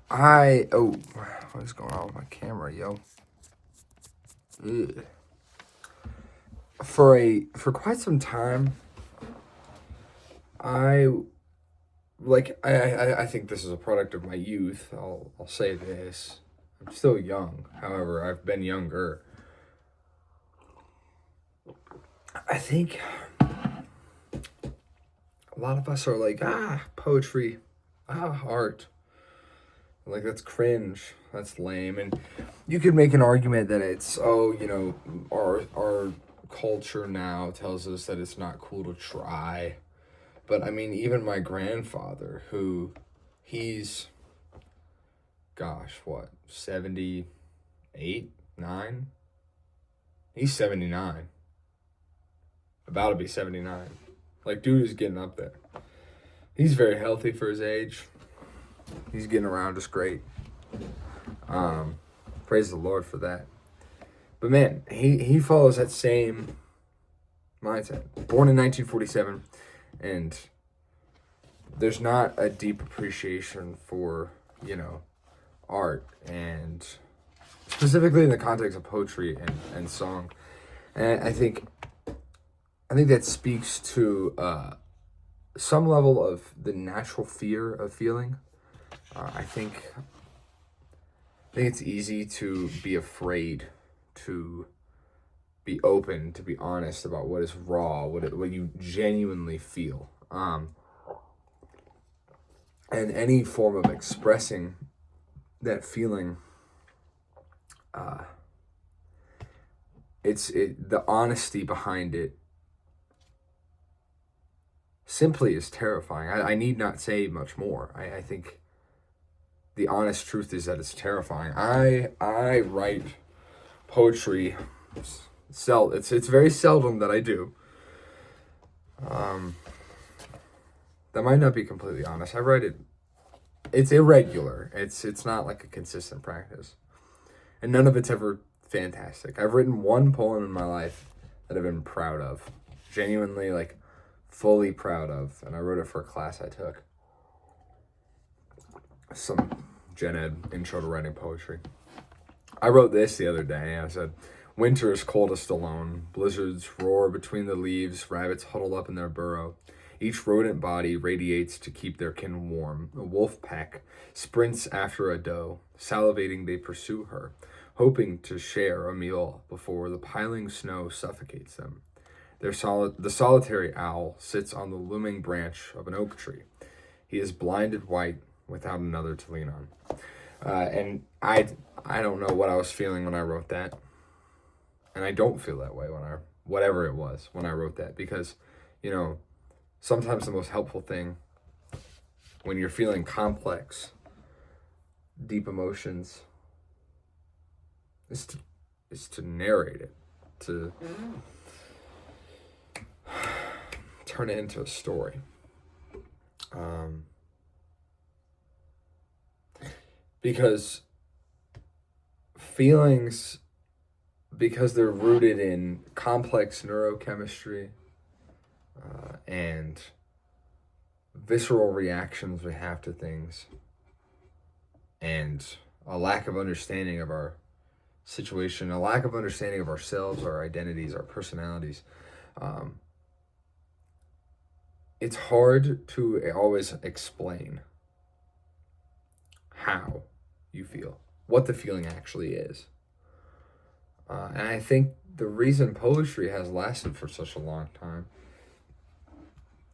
What is going on with my camera, yo? Ugh. For quite some time, I I think this is a product of my youth. I'll say this. I'm still young. However, I've been younger. I think a lot of us are like, poetry, art. Like, that's cringe. That's lame. And you could make an argument that it's, our culture now tells us that it's not cool to try. But I mean, even my grandfather, who he's, gosh, what, 78, 9? He's 79. About to be 79. Like, dude is getting up there. He's very healthy for his age. He's getting around just great. Praise the Lord for that. But man, he follows that same mindset. Born in 1947, and there's not a deep appreciation for, art, and specifically in the context of poetry and song. And I think that speaks to some level of the natural fear of feeling. I think it's easy to be afraid to be open, to be honest about what is raw, what you genuinely feel. And any form of expressing that feeling, the honesty behind it simply is terrifying. I need not say much more. I think the honest truth is that it's terrifying. I write poetry. It's very seldom that I do. That might not be completely honest. I write it. It's irregular. It's not like a consistent practice, and none of it's ever fantastic. I've written one poem in my life that I've been proud of, genuinely, like, fully proud of, and I wrote it for a class I took. Some gen ed intro to writing poetry. I wrote this the other day. I said, "Winter is coldest alone. Blizzards roar between the leaves. Rabbits huddle up in their burrow. Each rodent body radiates to keep their kin warm. A wolf pack sprints after a doe. Salivating, they pursue her, hoping to share a meal before the piling snow suffocates them. The solitary owl sits on the looming branch of an oak tree. He is blinded white without another to lean on." And I don't know what I was feeling when I wrote that. And I don't feel that way whatever it was when I wrote that, because, sometimes the most helpful thing when you're feeling complex, deep emotions is to narrate it, to turn it into a story. Because feelings, because they're rooted in complex neurochemistry and visceral reactions we have to things, and a lack of understanding of our situation, a lack of understanding of ourselves, our identities, our personalities, it's hard to always explain how you feel, what the feeling actually is. And I think the reason poetry has lasted for such a long time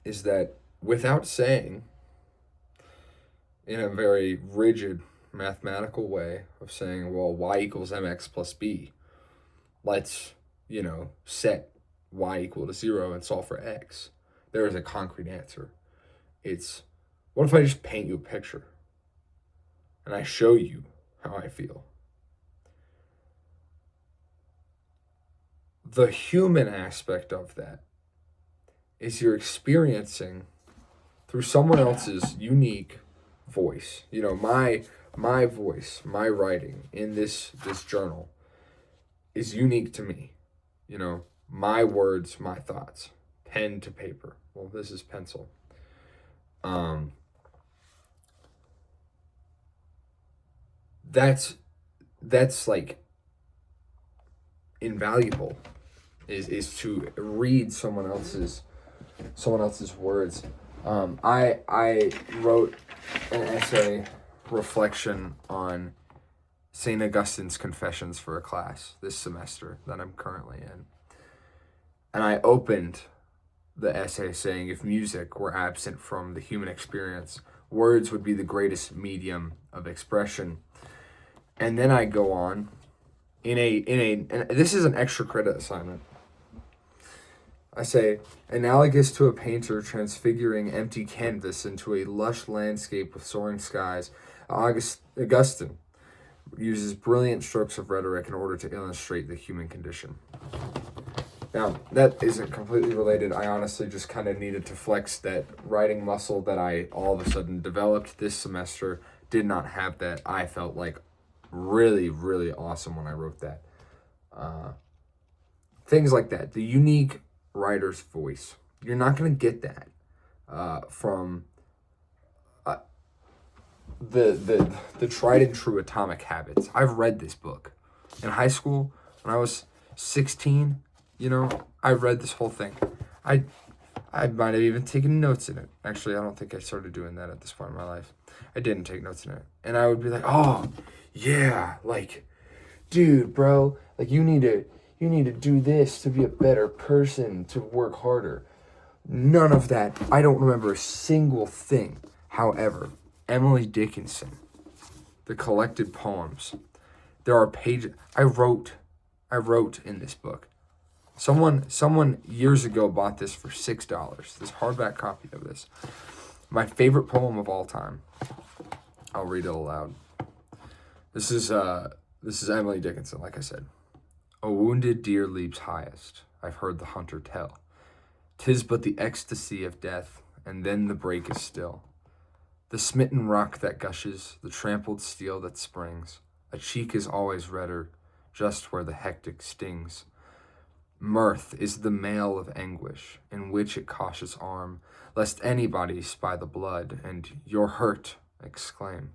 is that, without saying, in a very rigid mathematical way of saying, well, y equals mx plus b, let's, set y equal to 0 and solve for x. There is a concrete answer. It's, what if I just paint you a picture and I show you how I feel? The human aspect of that is you're experiencing through someone else's unique voice. My voice, my writing in this journal is unique to me. My words, my thoughts, pen to paper. Well, this is pencil. that's like invaluable, is to read someone else's words. I wrote an essay reflection on St. Augustine's Confessions for a class this semester that I'm currently in. And I opened the essay saying, if music were absent from the human experience, words would be the greatest medium of expression. And then I go on and this is an extra credit assignment. I say, analogous to a painter transfiguring empty canvas into a lush landscape with soaring skies, Augustine uses brilliant strokes of rhetoric in order to illustrate the human condition. Now, that isn't completely related. I honestly just kind of needed to flex that writing muscle that I all of a sudden developed this semester. Did not have that. I felt like really, really awesome when I wrote that. Things like that. The unique writer's voice. You're not going to get that from the tried and true Atomic Habits. I've read this book in high school when I was 16. I read this whole thing. I might have even taken notes in it. Actually, I don't think I started doing that at this point in my life. I didn't take notes in it. And I would be like, oh, yeah, like, dude, bro, like, you need to do this to be a better person, to work harder. None of that. I don't remember a single thing. However, Emily Dickinson, the collected poems, there are pages. I wrote in this book. Someone years ago bought this for $6. This hardback copy of this. My favorite poem of all time. I'll read it aloud. This is Emily Dickinson, like I said. A wounded deer leaps highest, I've heard the hunter tell. 'Tis but the ecstasy of death, and then the break is still. The smitten rock that gushes, the trampled steel that springs. A cheek is always redder, just where the hectic stings. Mirth is the mail of anguish, in which it cautious arm, lest anybody spy the blood, and you're hurt, exclaim.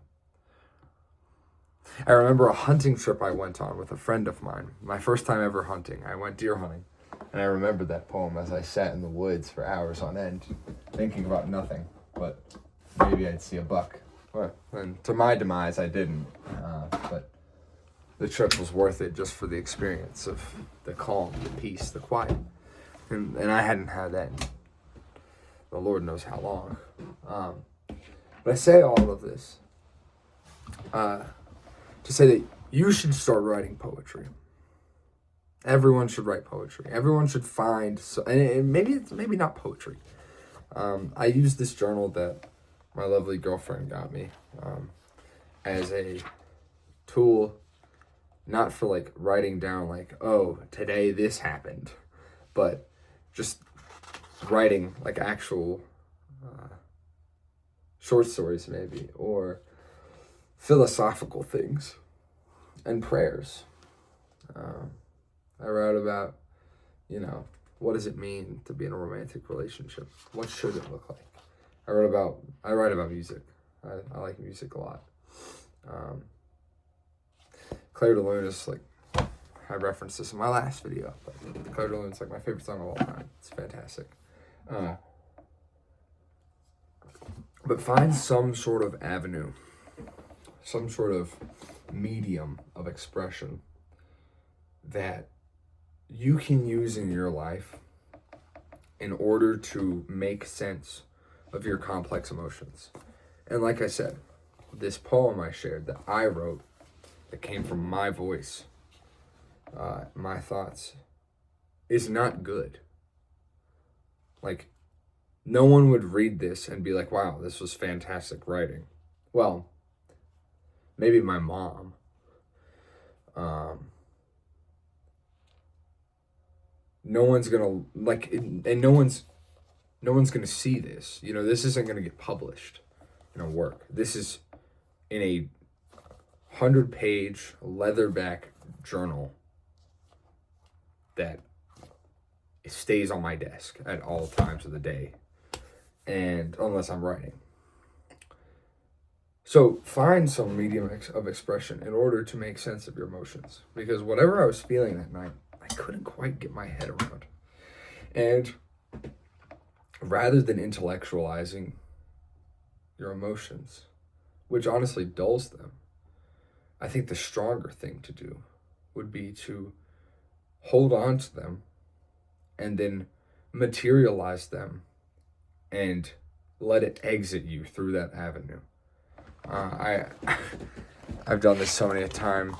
I remember a hunting trip I went on with a friend of mine. My first time ever hunting. I went deer hunting. And I remembered that poem as I sat in the woods for hours on end, thinking about nothing, but maybe I'd see a buck. Well, and to my demise, I didn't. But the trip was worth it just for the experience of the calm, the peace, the quiet. And I hadn't had that in the Lord knows how long. But I say all of this to say that you should start writing poetry. Everyone should write poetry. Everyone should find, and maybe not poetry. I use this journal that my lovely girlfriend got me as a tool, not for like writing down like, oh, today this happened, but just writing like actual short stories maybe, or philosophical things and prayers. I wrote about, what does it mean to be in a romantic relationship? What should it look like? I write about music. I like music a lot. Clair de Lune is like, I referenced this in my last video, but Clair de Lune is like my favorite song of all time. It's fantastic. But find some sort of avenue, some sort of medium of expression that you can use in your life in order to make sense of your complex emotions. And like I said, this poem I shared that I wrote, that came from my voice, my thoughts, is not good. Like, no one would read this and be like, wow, this was fantastic writing. Well, maybe my mom. No one's gonna like, and no one's gonna see this. This isn't gonna get published in a work. This is in a 100-page leatherback journal that stays on my desk at all times of the day, and unless I'm writing. So find some medium of expression in order to make sense of your emotions. Because whatever I was feeling that night, I couldn't quite get my head around. And rather than intellectualizing your emotions, which honestly dulls them, I think the stronger thing to do would be to hold on to them and then materialize them and let it exit you through that avenue. I've done this so many times.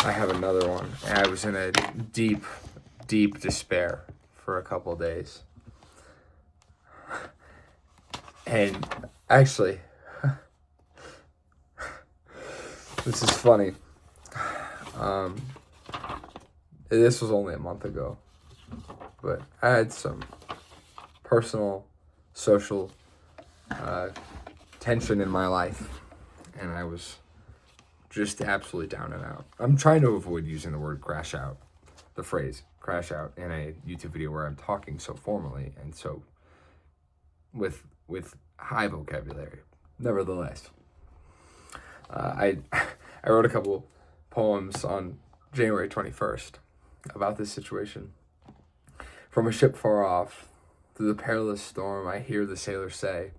I have another one. I was in a deep despair for a couple of days. And actually, this is funny. This was only a month ago, but I had some personal, social tension in my life, and I was just absolutely down and out. I'm trying to avoid using the word crash out, the phrase crash out, in a YouTube video where I'm talking so formally and so with high vocabulary. Nevertheless, I wrote a couple poems on January 21st about this situation. From a ship far off, through the perilous storm, I hear the sailor say,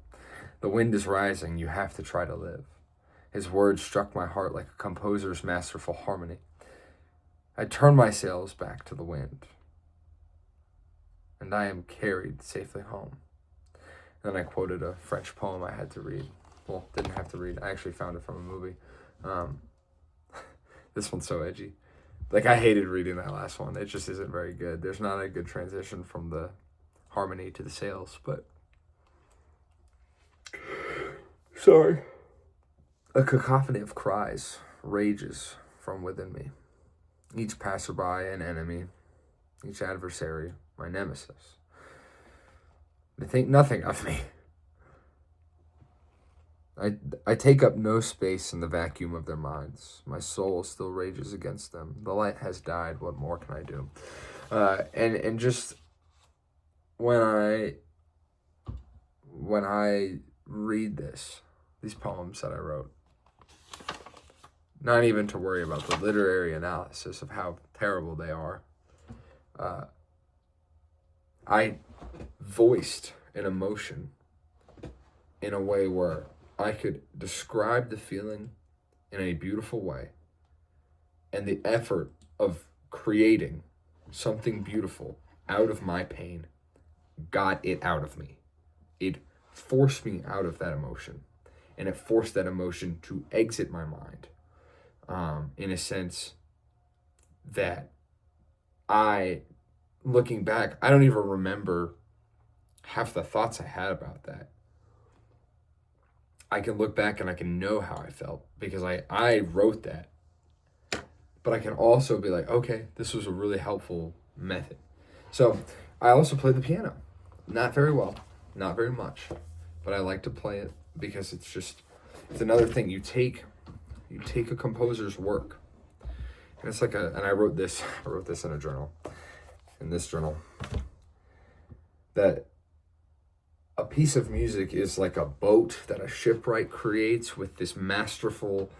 "The wind is rising, you have to try to live." His words struck my heart like a composer's masterful harmony. I turn my sails back to the wind, and I am carried safely home. And then I quoted a French poem I had to read. Well, didn't have to read. I actually found it from a movie. This one's so edgy. Like, I hated reading that last one. It just isn't very good. There's not a good transition from the harmony to the sails, but... Sorry. A cacophony of cries rages from within me. Each passerby an enemy, each adversary my nemesis. They think nothing of me. I take up no space in the vacuum of their minds. My soul still rages against them. The light has died. What more can I do? And just when I read these poems that I wrote, not even to worry about the literary analysis of how terrible they are, I voiced an emotion in a way where I could describe the feeling in a beautiful way, and the effort of creating something beautiful out of my pain got it out of me. It forced me out of that emotion, and it forced that emotion to exit my mind, in a sense that looking back, I don't even remember half the thoughts I had about that. I can look back and I can know how I felt because I wrote that. But I can also be like, okay, this was a really helpful method. So I also play the piano. Not very well, not very much, but I like to play it because it's another thing. You take a composer's work, and it's like and I wrote this in a journal, in this journal, that a piece of music is like a boat that a shipwright creates with this masterful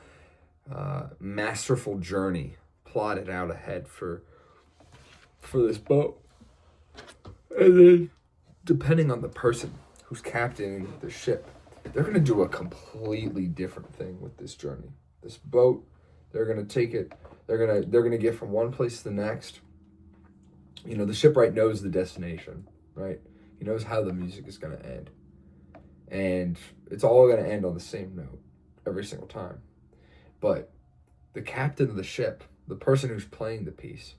journey plotted out ahead for this boat. And then, depending on the person who's captaining the ship, they're going to do a completely different thing with this journey. This boat, they're going to take it, they're going to get from one place to the next. You know, the shipwright knows the destination, right? He knows how the music is going to end. And it's all going to end on the same note every single time. But the captain of the ship, the person who's playing the piece,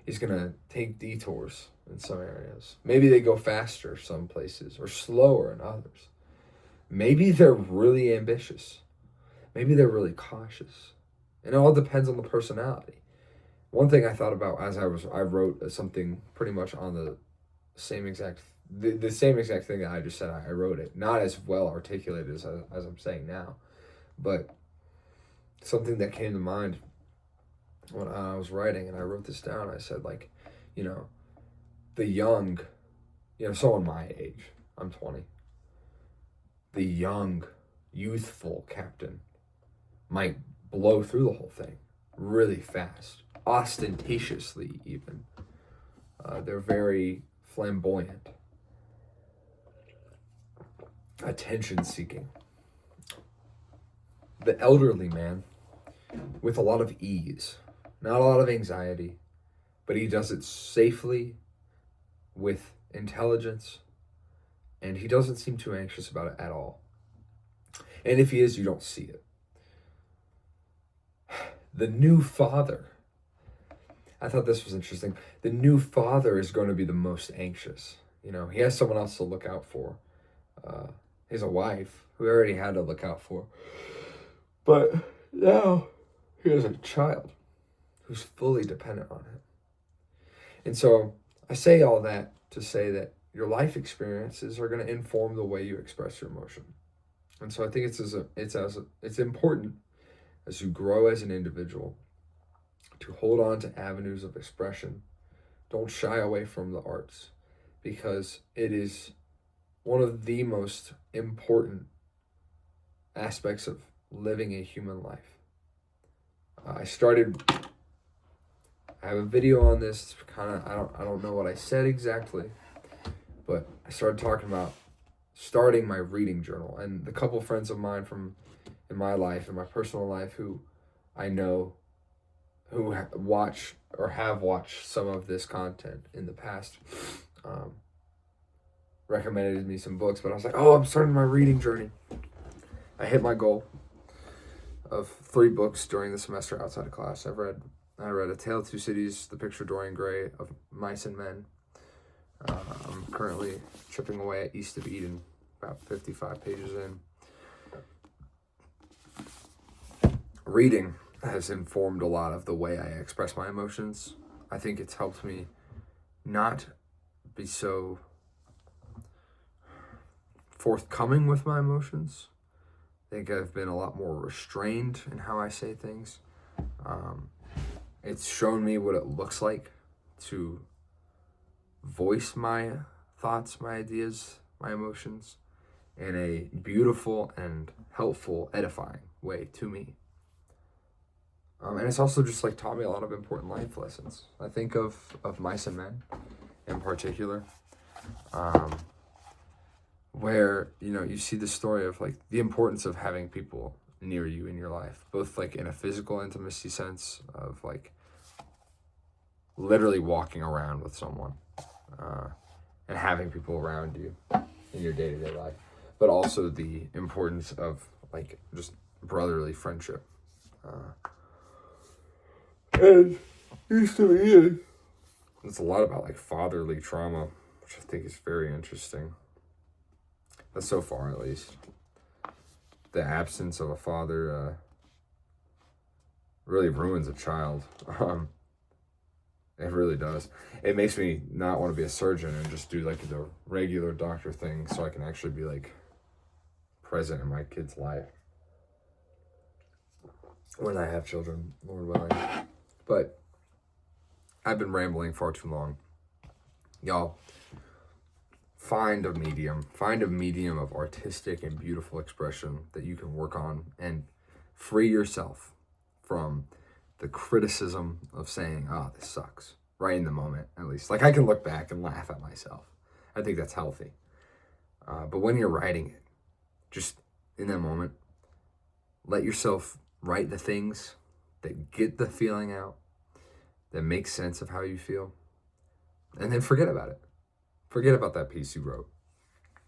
is going to take detours in some areas. Maybe they go faster some places or slower in others. Maybe they're really ambitious. Maybe they're really cautious. And it all depends on the personality. One thing I thought about as I wrote something pretty much on the same exact thing that I just said. I wrote it, not as well articulated as I'm saying now, but something that came to mind when I was writing, and I wrote this down. I said, like, you know, the young, someone my age, I'm 20. The young youthful captain might blow through the whole thing really fast, ostentatiously even. They're very flamboyant, attention-seeking. The elderly man, with a lot of ease, not a lot of anxiety, but he does it safely, with intelligence, and he doesn't seem too anxious about it at all. And if he is, you don't see it. The new father, I thought this was interesting. The new father is going to be the most anxious. You know, he has someone else to look out for. He has a wife who he already had to look out for. But now he has a child who's fully dependent on him. And so I say all that to say that your life experiences are going to inform the way you express your emotion. And so I think it's important as you grow as an individual to hold on to avenues of expression. Don't shy away from the arts, because it is one of the most important aspects of living a human life. I have a video on this, I don't know what I said exactly, but I started talking about starting my reading journal, and the couple of friends of mine in my life, in my personal life, who I know who watch or have watched some of this content in the past, recommended me some books, but I was like, I'm starting my reading journey. I hit my goal of 3 books during the semester outside of class. I read A Tale of Two Cities, The Picture of Dorian Gray, of Mice and Men. I'm currently chipping away at East of Eden, about 55 pages in. Reading has informed a lot of the way I express my emotions. I think it's helped me not be so forthcoming with my emotions. I think I've been a lot more restrained in how I say things. It's shown me what it looks like to voice my thoughts, my ideas, my emotions in a beautiful and helpful, edifying way to me. And it's also just like taught me a lot of important life lessons. I think of Mice and Men in particular, where, you know, you see the story of like the importance of having people near you in your life, both like in a physical intimacy sense of like literally walking around with someone, and having people around you in your day-to-day life, but also the importance of like just brotherly friendship. And used to be it's a lot about like fatherly trauma, which I think is very interesting. That's so far, at least. The absence of a father really ruins a child. It really does. It makes me not want to be a surgeon and just do like the regular doctor thing, so I can actually be like present in my kid's life when I have children, Lord willing. But I've been rambling far too long. Y'all, find a medium of artistic and beautiful expression that you can work on and free yourself from the criticism of saying, this sucks, right in the moment, at least. Like, I can look back and laugh at myself. I think that's healthy. But when you're writing it, just in that moment, let yourself write the things that get the feeling out, that make sense of how you feel, and then forget about it. Forget about that piece you wrote.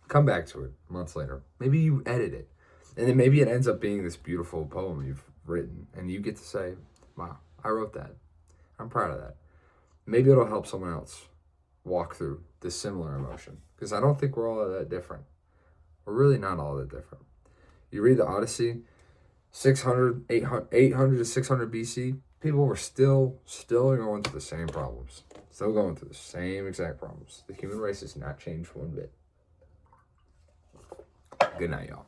Come back to it months later. Maybe you edit it, and then maybe it ends up being this beautiful poem you've written, and you get to say, wow, I wrote that. I'm proud of that. Maybe it'll help someone else walk through this similar emotion, because I don't think we're all that different. We're really not all that different. You read the Odyssey, 800 to 600 BC, people were still going through the same problems. Still going through the same exact problems. The human race has not changed one bit. Good night, y'all.